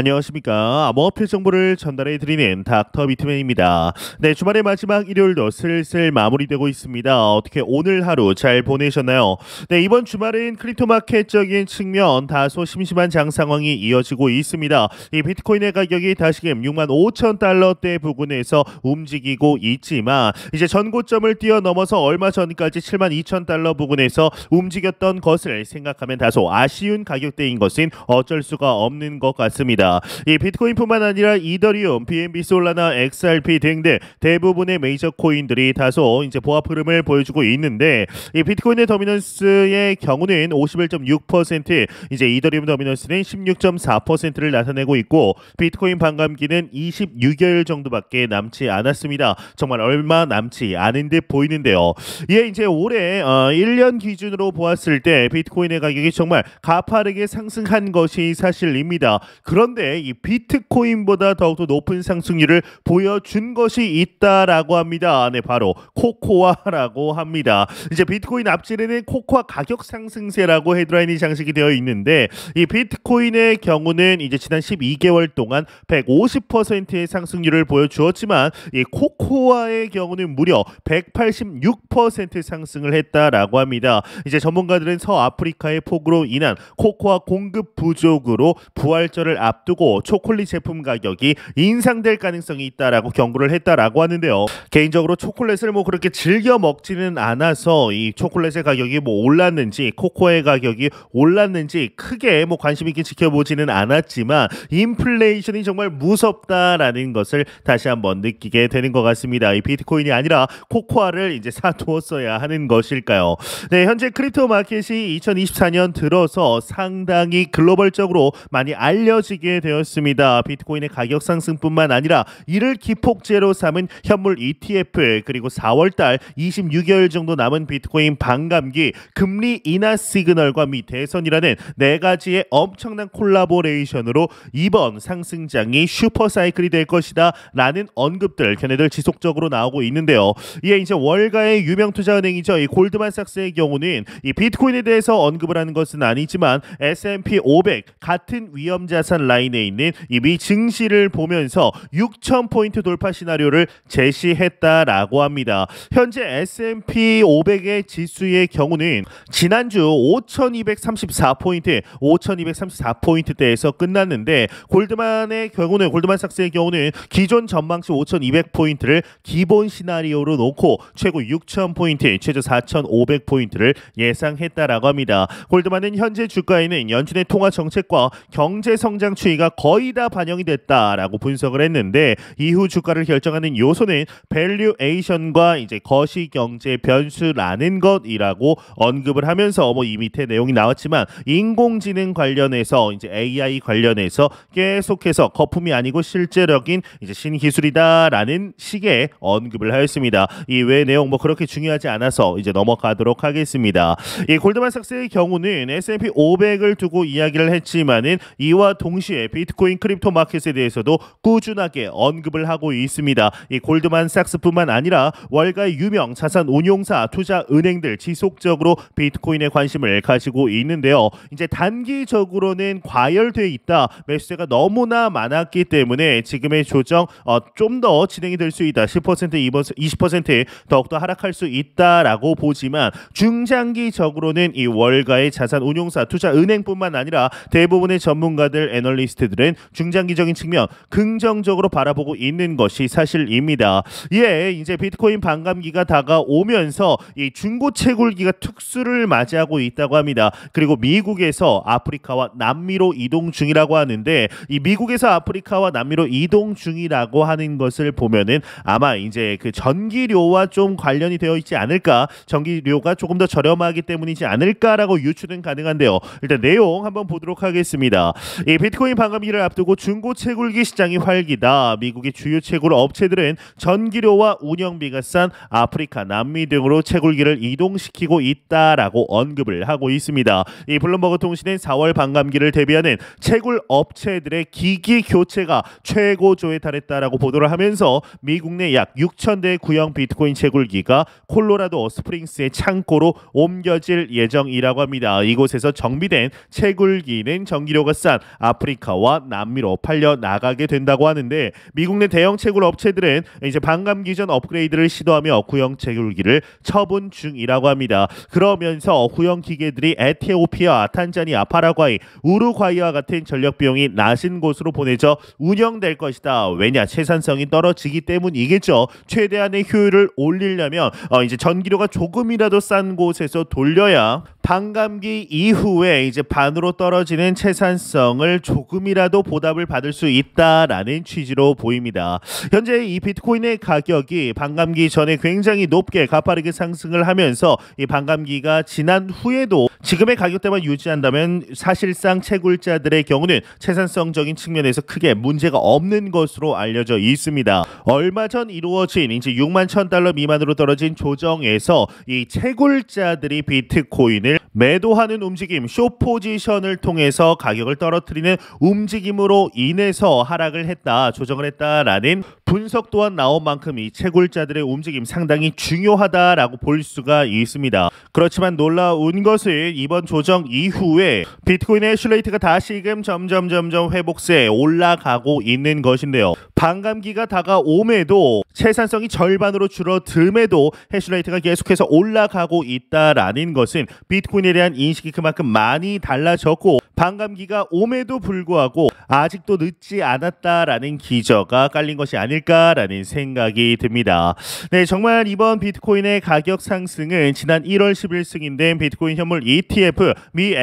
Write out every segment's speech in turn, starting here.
안녕하십니까. 암호화폐 정보를 전달해 드리는 닥터 비트맨입니다. 네, 주말의 마지막 일요일도 슬슬 마무리되고 있습니다. 어떻게 오늘 하루 잘 보내셨나요? 네, 이번 주말은 크립토 마켓적인 측면 다소 심심한 장 상황이 이어지고 있습니다. 이 비트코인의 가격이 다시금 65,000달러대 부근에서 움직이고 있지만 이제 전고점을 뛰어넘어서 얼마 전까지 72,000달러 부근에서 움직였던 것을 생각하면 다소 아쉬운 가격대인 것은 어쩔 수가 없는 것 같습니다. 이 비트코인뿐만 아니라 이더리움, BNB 솔라나, XRP 등등 대부분의 메이저 코인들이 다소 이제 보합 흐름을 보여주고 있는데 이 비트코인의 더미넌스의 경우는 51.6%, 이제 이더리움 더미넌스는 16.4%를 나타내고 있고 비트코인 반감기는 26여일 정도밖에 남지 않았습니다. 정말 얼마 남지 않은 듯 보이는데요. 이에 이제 올해 1년 기준으로 보았을 때 비트코인의 가격이 정말 가파르게 상승한 것이 사실입니다. 그런데 이 비트코인보다 더욱더 높은 상승률을 보여준 것이 있다라고 합니다. 네, 바로 코코아라고 합니다. 이제 비트코인 앞지르는 코코아 가격 상승세라고 헤드라인이 장식이 되어 있는데 이 비트코인의 경우는 이제 지난 12개월 동안 150%의 상승률을 보여주었지만 이 코코아의 경우는 무려 186% 상승을 했다라고 합니다. 이제 전문가들은 서아프리카의 폭우로 인한 코코아 공급 부족으로 부활절을 앞두고 초콜릿 제품 가격이 인상될 가능성이 있다라고 경고를 했다라고 하는데요. 개인적으로 초콜릿을 뭐 그렇게 즐겨 먹지는 않아서 이 초콜릿의 가격이 뭐 올랐는지 코코아의 가격이 올랐는지 크게 뭐 관심 있게 지켜보지는 않았지만 인플레이션이 정말 무섭다라는 것을 다시 한번 느끼게 되는 것 같습니다. 이 비트코인이 아니라 코코아를 이제 사두었어야 하는 것일까요? 네, 현재 크립토 마켓이 2024년 들어서 상당히 글로벌적으로 많이 알려지게 되었습니다. 비트코인의 가격 상승뿐만 아니라 이를 기폭제로 삼은 현물 ETF, 그리고 4월달 26여일 정도 남은 비트코인 반감기, 금리 인하 시그널과 미 대선이라는 네 가지의 엄청난 콜라보레이션으로 이번 상승장이 슈퍼사이클이 될 것이다 라는 언급들 걔네들 지속적으로 나오고 있는데요. 이에 이제 월가의 유명 투자은행이죠. 이 골드만삭스의 경우는 이 비트코인에 대해서 언급을 하는 것은 아니지만 S&P 500 같은 위험자산 라인에 있는 이 미 증시를 보면서 6,000포인트 돌파 시나리오를 제시했다라고 합니다. 현재 S&P 500의 지수의 경우는 지난주 5,234포인트대에서 끝났는데 골드만의 경우는 골드만삭스의 경우는 기존 전망치 5,200포인트를 기본 시나리오로 놓고 최고 6,000포인트, 최저 4,500포인트를 예상했다라고 합니다. 골드만은 현재 주가에는 연준의 통화 정책과 경제 성장 추이가 거의 다 반영이 됐다라고 분석을 했는데 이후 주가를 결정하는 요소는 밸류에이션과 이제 거시 경제 변수라는 것이라고 언급을 하면서 뭐 이 밑에 내용이 나왔지만 인공지능 관련해서 이제 AI 관련해서 계속해서 거품이 아니고 실제적인 이제 신기술이다라는 식의 언급을 하였습니다. 이 외 내용 뭐 그렇게 중요하지 않아서 이제 넘어가도록 하겠습니다. 이 골드만삭스의 경우는 S&P 500을 두고 이야기를 했지만은 이와 동시에 비트코인 크립토 마켓에 대해서도 꾸준하게 언급을 하고 있습니다. 이 골드만삭스뿐만 아니라 월가의 유명 자산 운용사, 투자 은행들 지속적으로 비트코인에 관심을 가지고 있는데요. 이제 단기적으로는 과열돼 있다. 매수세가 너무나 많았기 때문에 지금의 조정 좀 더 진행이 될 수 있다. 10% 20% 더욱더 하락할 수 있다라고 보지만 중장기적으로는 이 월가의 자산 운용사, 투자 은행뿐만 아니라 대부분의 전문가들, 애널리스트들은 중장기적인 측면 긍정적으로 바라보고 있는 것이 사실입니다. 예, 이제 비트코인 반감기가 다가오면서 이 중고 채굴기가 특수를 맞이하고 있다고 합니다. 그리고 미국에서 아프리카와 남미로 이동 중이라고 하는데 이 미국에서 아프리카와 남미로 이동 중이라고 하는 것을 보면은 아마 이제 그 전기료와 좀 관련이 되어 있지 않을까, 전기료가 조금 더 저렴하기 때문이지 않을까라고 유추는 가능한데요. 일단 내용 한번 보도록 하겠습니다. 이 비트코인 반감기를 앞두고 중고 채굴기 시장이 활기다. 미국의 주요 채굴 업체들은 전기료와 운영비가 싼 아프리카, 남미 등으로 채굴기를 이동시키고 있다라고 언급을 하고 있습니다. 이 블룸버그 통신은 4월 반감기를 대비하는 채굴 업체들의 기기 교체가 최고조에 달했다라고 보도를 하면서 미국 내 약 6,000대 구형 비트코인 채굴기가 콜로라도 스프링스의 창고로 옮겨질 예정이라고 합니다. 이곳에서 정비된 채굴기는 전기료가 싼 아프리카 아프리카와 남미로 팔려 나가게 된다고 하는데 미국 내 대형 채굴 업체들은 이제 반감기 전 업그레이드를 시도하며 구형 채굴기를 처분 중이라고 합니다. 그러면서 구형 기계들이 에티오피아, 탄자니아, 파라과이, 우루과이와 같은 전력 비용이 낮은 곳으로 보내져 운영될 것이다. 왜냐? 채산성이 떨어지기 때문이겠죠. 최대한의 효율을 올리려면 이제 전기료가 조금이라도 싼 곳에서 돌려야 반감기 이후에 이제 반으로 떨어지는 채산성을 조금이라도 보답을 받을 수 있다라는 취지로 보입니다. 현재 이 비트코인의 가격이 반감기 전에 굉장히 높게 가파르게 상승을 하면서 이 반감기가 지난 후에도 지금의 가격대만 유지한다면 사실상 채굴자들의 경우는 채산성적인 측면에서 크게 문제가 없는 것으로 알려져 있습니다. 얼마 전 이루어진 이제 6만 1,000달러 미만으로 떨어진 조정에서 이 채굴자들이 비트코인을 매도하는 움직임, 숏 포지션을 통해서 가격을 떨어뜨리는 움직임으로 인해서 하락을 했다, 조정을 했다라는 분석 또한 나온 만큼 이 채굴자들의 움직임 상당히 중요하다라고 볼 수가 있습니다. 그렇지만 놀라운 것은 이번 조정 이후에 비트코인의 해시레이트가 다시금 점점 회복세에 올라가고 있는 것인데요. 반감기가 다가옴에도 채산성이 절반으로 줄어듦에도 해시레이트가 계속해서 올라가고 있다라는 것은 비트코인에 대한 인식이 그만큼 많이 달라졌고 반감기가 옴에도 불구하고 아직도 늦지 않았다라는 기저가 깔린 것이 아닐까라는 생각이 듭니다. 네, 정말 이번 비트코인의 가격 상승은 지난 1월 10일 승인된 비트코인 현물 ETF 미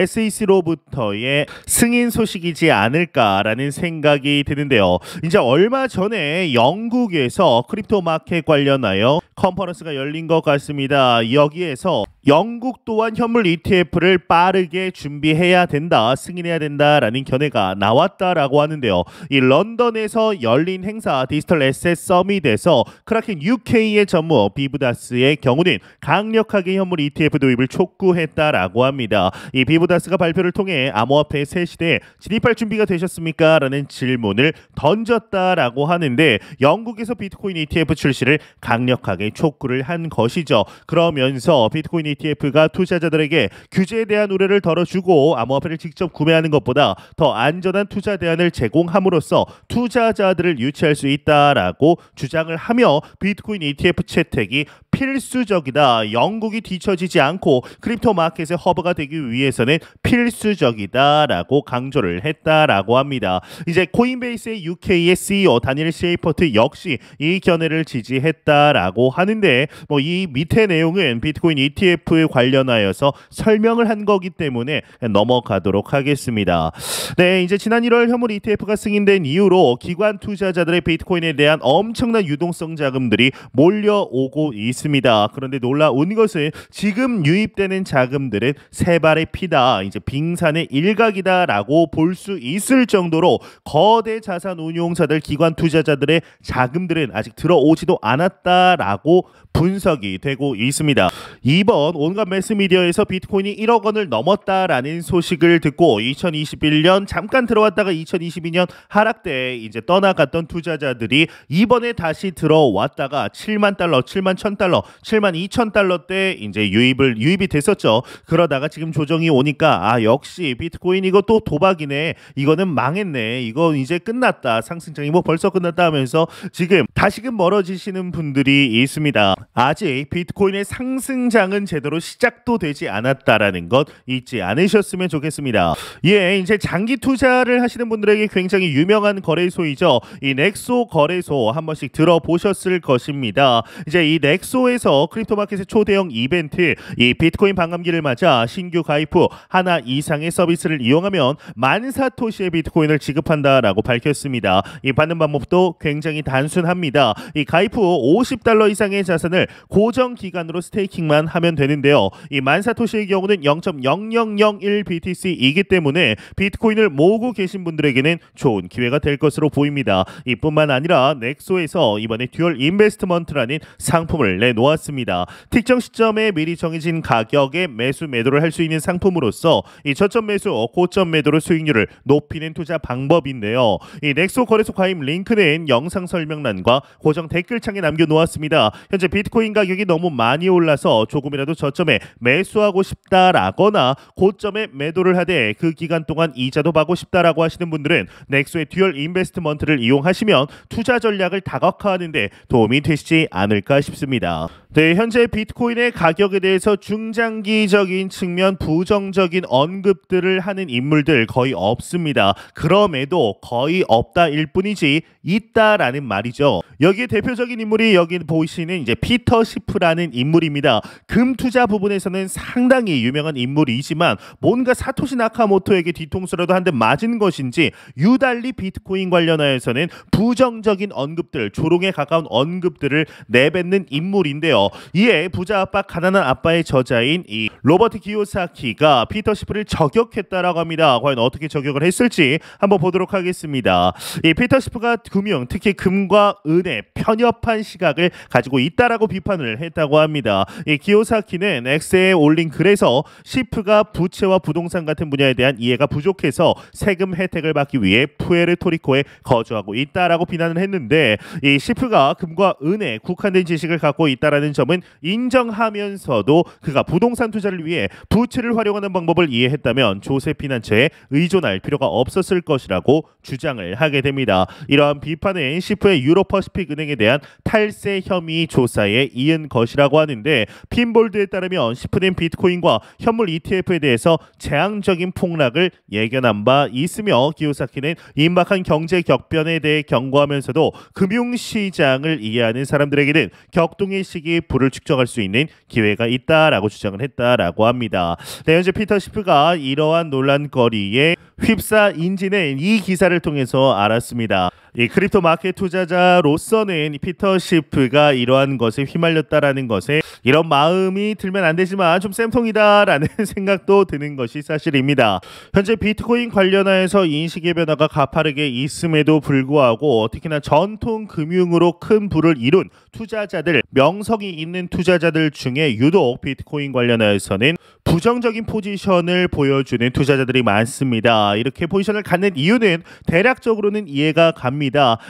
SEC로부터의 승인 소식이지 않을까라는 생각이 드는데요. 이제 얼마 전에 영국에서 크립토 마켓 관련하여 컨퍼런스가 열린 것 같습니다. 여기에서 영국 또한 현물 ETF를 빠르게 준비해야 된다, 승인해야 된다라는 견해가 나왔다라고 하는데요. 이 런던에서 열린 행사 디지털 에셋 서밋에서 크라켄 UK의 전무 비브다스의 경우는 강력하게 현물 ETF 도입을 촉구했다라고 합니다. 이 비브다스가 발표를 통해 암호화폐 새 시대에 진입할 준비가 되셨습니까? 라는 질문을 던졌다라고 하는데 영국에서 비트코인 ETF 출시를 강력하게 촉구를 한 것이죠. 그러면서 비트코인 ETF가 투자자들에게 규제에 대한 우려를 덜어주고 암호화폐를 직접 구매하는 것보다 더 안전한 투자 대안을 제공함으로써 투자자들을 유치할 수 있다라고 주장을 하며 비트코인 ETF 채택이 필수적이다. 영국이 뒤처지지 않고 크립토 마켓의 허브가 되기 위해서는 필수적이다라고 강조를 했다라고 합니다. 이제 코인베이스의 UK의 CEO 다니엘 셰이퍼트 역시 이 견해를 지지했다라고 하는데 이 밑에 내용은 비트코인 ETF 관련하여서 설명을 한 거기 때문에 넘어가도록 하겠습니다. 네, 이제 지난 1월 현물 ETF가 승인된 이후로 기관 투자자들의 비트코인에 대한 엄청난 유동성 자금들이 몰려오고 있습니다. 그런데 놀라운 것은 지금 유입되는 자금들은 세 발의 피다, 이제 빙산의 일각이다라고 볼 수 있을 정도로 거대 자산 운용사들, 기관 투자자들의 자금들은 아직 들어오지도 않았다라고 분석이 되고 있습니다. 이번 온갖 매스미디어에서 비트코인이 1억 원을 넘었다라는 소식을 듣고 2021년 잠깐 들어왔다가 2022년 하락 때 이제 떠나갔던 투자자들이 이번에 다시 들어왔다가 7만 달러, 7만 1,000달러, 7만 2,000달러 때 이제 유입이 됐었죠. 그러다가 지금 조정이 오니까 역시 비트코인 이거 또 도박이네, 이거는 망했네, 이거 이제 끝났다, 상승장이 벌써 끝났다 하면서 지금 다시금 멀어지시는 분들이 있습니다. 아직 비트코인의 상승장은 제대로 시작도 되지 않았다라는 것 잊지 않으셨으면 좋겠습니다. 예, 이제 장기 투자를 하시는 분들에게 굉장히 유명한 거래소이죠. 이 넥소 거래소 한 번씩 들어보셨을 것입니다. 이제 이 넥소에서 크립토마켓의 초대형 이벤트, 이 비트코인 반감기를 맞아 신규 가입 후 하나 이상의 서비스를 이용하면 14,000토시의 비트코인을 지급한다라고 밝혔습니다. 이 받는 방법도 굉장히 단순합니다. 이 가입 후 50달러 이상의 자산을 고정 기간으로 스테이킹만 하면 되는데요. 이 14,000토시의 경우는 0.0001 BTC이기 때문에 비트코인을 모으고 계신 분들에게는 좋은 기회가 될 것으로 보입니다. 이뿐만 아니라 넥소에서 이번에 듀얼 인베스트먼트라는 상품을 내놓았습니다. 특정 시점에 미리 정해진 가격에 매도를 할 수 있는 상품으로서 이 저점 매수, 고점 매도로 수익률을 높이는 투자 방법인데요. 이 넥소 거래소 가입 링크는 영상 설명란과 고정 댓글창에 남겨놓았습니다. 현재 비트코인 가격이 너무 많이 올라서 조금이라도 저점에 매수하고 싶다라거나 고점에 매도를 하되 그 기간 동안 이자도 받고 싶다라고 하시는 분들은 넥소의 듀얼 인베스트먼트를 이용하시면 투자 전략을 다각화하는 데 도움이 되시지 않을까 싶습니다. 네, 현재 비트코인의 가격에 대해서 중장기적인 측면 부정적인 언급들을 하는 인물들 거의 없습니다. 그럼에도 거의 없다일 뿐이지 있다라는 말이죠. 여기에 대표적인 인물이 여기 보이시는 이제 피터 시프라는 인물입니다. 금 투자 부분에서는 상당히 유명한 인물이지만 뭔가 사토시 나카모토에게 뒤통수라도 한 대 맞은 것인지 유달리 비트코인 관련하여서는 부정적인 언급들, 조롱에 가까운 언급들을 내뱉는 인물인데요. 이에 부자 아빠 가난한 아빠의 저자인 이 로버트 기요사키가 피터 시프를 저격했다라고 합니다. 과연 어떻게 저격을 했을지 한번 보도록 하겠습니다. 이 피터 시프가 금융, 특히 금과 은에 편협한 시각을 가지고 있다라고 비판을 했다고 합니다. 이 기요사키는 X에 올린 글에서 시프가 부채와 부동산 같은 분야에 대한 이해가 부족해서 세금 혜택을 받기 위해 푸에르토리코에 거주하고 있다라고 비난을 했는데, 이 시프가 금과 은에 국한된 지식을 갖고 있다라는 점은 인정하면서도 그가 부동산 투자를 위해 부채를 활용하는 방법을 이해했다면 조세피난처에 의존할 필요가 없었을 것이라고 주장을 하게 됩니다. 이러한 비판은 시프의 유로퍼시픽 은행에 대한 탈세 혐의 조사에 이은 것이라고 하는데, 핀볼드에 따르면 시프는 비트코인과 현물 ETF에 대해서 재앙적인 폭락을 예견한 바 있으며, 기요사키는 임박한 경제 격변에 대해 경고하면서도 금융시장을 이해하는 사람들에게는 격동의 시기 불을 측정할 수 있는 기회가 있다라고 주장을 했다라고 합니다. 네, 현재 피터 시프가 이러한 논란거리에 휩싸인지는 이 기사를 통해서 알았습니다. 이 크립토 마켓 투자자로서는 피터 시프가 이러한 것에 휘말렸다라는 것에 이런 마음이 들면 안 되지만 좀 쌤통이다라는 생각도 드는 것이 사실입니다. 현재 비트코인 관련하여서 인식의 변화가 가파르게 있음에도 불구하고 특히나 전통 금융으로 큰 부를 이룬 투자자들, 명성이 있는 투자자들 중에 유독 비트코인 관련하여서는 부정적인 포지션을 보여주는 투자자들이 많습니다. 이렇게 포지션을 갖는 이유는 대략적으로는 이해가 갑니다.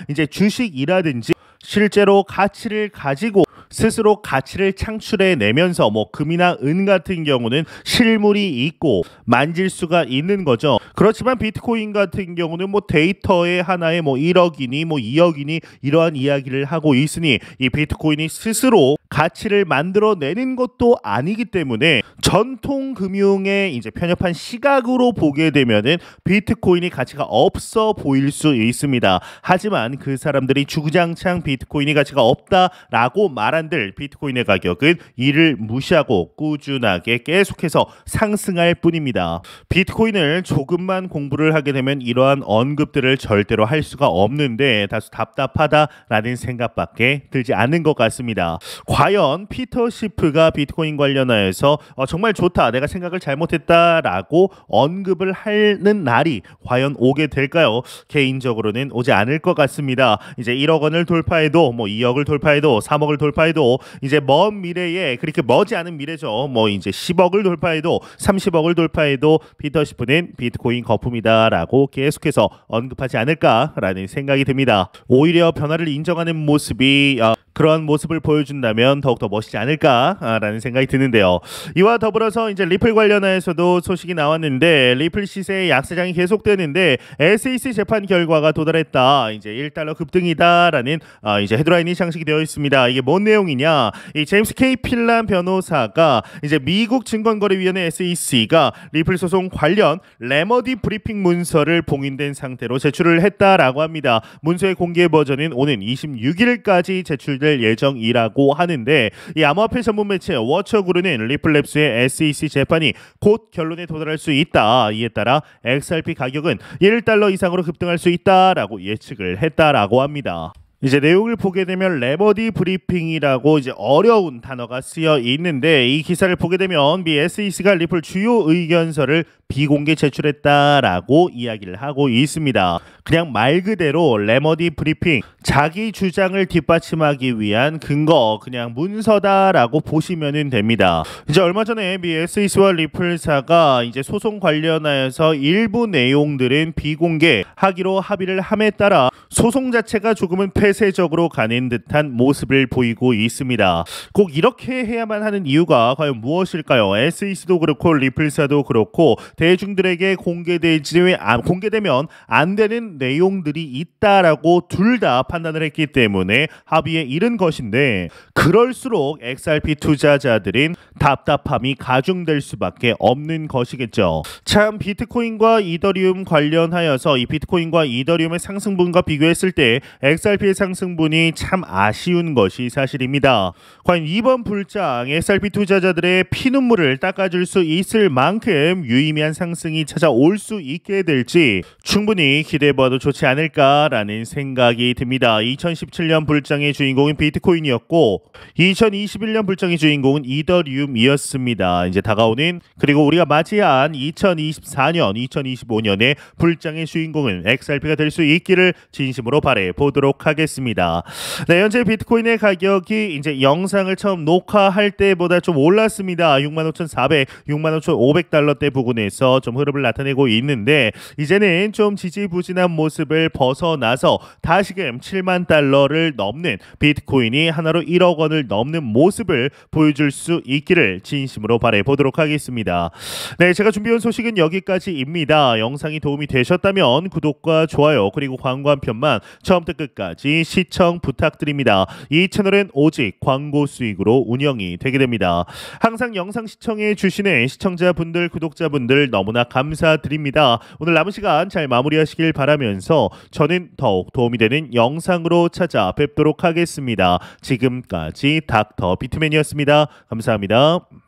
이제 주식이라든지 실제로 가치를 가지고 스스로 가치를 창출해 내면서 금이나 은 같은 경우는 실물이 있고 만질 수가 있는 거죠. 그렇지만 비트코인 같은 경우는 데이터의 하나에 1억이니 2억이니 이러한 이야기를 하고 있으니 이 비트코인이 스스로 가치를 만들어내는 것도 아니기 때문에 전통 금융의 이제 편협한 시각으로 보게 되면은 비트코인이 가치가 없어 보일 수 있습니다. 하지만 그 사람들이 주구장창 비트코인이 가치가 없다라고 말한들 비트코인의 가격은 이를 무시하고 꾸준하게 계속해서 상승할 뿐입니다. 비트코인을 조금만 공부를 하게 되면 이러한 언급들을 절대로 할 수가 없는데 다소 답답하다라는 생각밖에 들지 않는 것 같습니다. 과연 피터 시프가 비트코인 관련하여서 정말 좋다, 내가 생각을 잘못했다라고 언급을 하는 날이 과연 오게 될까요? 개인적으로는 오지 않을 것 같습니다. 이제 1억 원을 돌파해도 2억을 돌파해도 3억을 돌파해도 이제 먼 미래에, 그렇게 머지 않은 미래죠. 이제 10억을 돌파해도 30억을 돌파해도 피터 시프는 비트코인 거품이다라고 계속해서 언급하지 않을까라는 생각이 듭니다. 오히려 변화를 인정하는 모습이 그런 모습을 보여준다면 더욱더 멋있지 않을까라는 생각이 드는데요. 이와 더불어서 이제 리플 관련해서도 소식이 나왔는데, 리플 시세의 약세장이 계속되는데 SEC 재판 결과가 도달했다. 이제 1달러 급등이다라는 이제 헤드라인이 장식이 되어 있습니다. 이게 뭔 내용이냐? 이 제임스 K 필란 변호사가 이제 미국 증권거래위원회 SEC가 리플 소송 관련 레머디 브리핑 문서를 봉인된 상태로 제출을 했다라고 합니다. 문서의 공개 버전은 오는 26일까지 제출될 예정이라고 하는데, 이 암호화폐 전문 매체 워처그룹은 리플랩스의 SEC 재판이 곧 결론에 도달할 수 있다. 이에 따라 XRP 가격은 1달러 이상으로 급등할 수 있다라고 예측을 했다라고 합니다. 이제 내용을 보게 되면 레머디 브리핑이라고 이제 어려운 단어가 쓰여 있는데, 이 기사를 보게 되면 미 SEC가 리플 주요 의견서를 비공개 제출했다라고 이야기를 하고 있습니다. 그냥 말 그대로 레머디 브리핑, 자기 주장을 뒷받침하기 위한 근거, 그냥 문서다라고 보시면 됩니다. 이제 얼마 전에 미 SEC와 리플사가 이제 소송 관련하여서 일부 내용들은 비공개하기로 합의를 함에 따라 소송 자체가 조금은 폐쇄적으로 가는 듯한 모습을 보이고 있습니다. 꼭 이렇게 해야만 하는 이유가 과연 무엇일까요? SEC도 그렇고 리플사도 그렇고 대중들에게 공개되면 안 되는 내용들이 있다라고 둘 다 판단을 했기 때문에 합의에 이른 것인데, 그럴수록 XRP 투자자들은 답답함이 가중될 수밖에 없는 것이겠죠. 참 비트코인과 이더리움 관련하여서 이 비트코인과 이더리움의 상승분과 비교했을 때 XRP의 상승분이 참 아쉬운 것이 사실입니다. 과연 이번 불장 XRP 투자자들의 피눈물을 닦아줄 수 있을 만큼 유의미한 상승이 찾아올 수 있게 될지 충분히 기대해봐도 좋지 않을까라는 생각이 듭니다. 2017년 불장의 주인공은 비트코인이었고 2021년 불장의 주인공은 이더리움이었습니다. 이제 다가오는, 그리고 우리가 맞이한 2024년, 2025년의 불장의 주인공은 XRP가 될 수 있기를 진심으로 바라보도록 하겠습니다. 네, 현재 비트코인의 가격이 이제 영상을 처음 녹화할 때보다 좀 올랐습니다. 65,400, 65,500달러대 부근에서 좀 흐름을 나타내고 있는데, 이제는 좀 지지부진한 모습을 벗어나서 다시금 7만 달러를 넘는 비트코인이 하나로 1억 원을 넘는 모습을 보여줄 수 있기를 진심으로 바라보도록 하겠습니다. 네, 제가 준비한 소식은 여기까지입니다. 영상이 도움이 되셨다면 구독과 좋아요 그리고 광고 한 편만 처음부터 끝까지 시청 부탁드립니다. 이 채널은 오직 광고 수익으로 운영이 되게 됩니다. 항상 영상 시청해 주시는 시청자분들, 구독자분들 너무나 감사드립니다. 오늘 남은 시간 잘 마무리하시길 바라면서 저는 더욱 도움이 되는 영상으로 찾아뵙도록 하겠습니다. 지금까지 닥터 비트맨이었습니다. 감사합니다.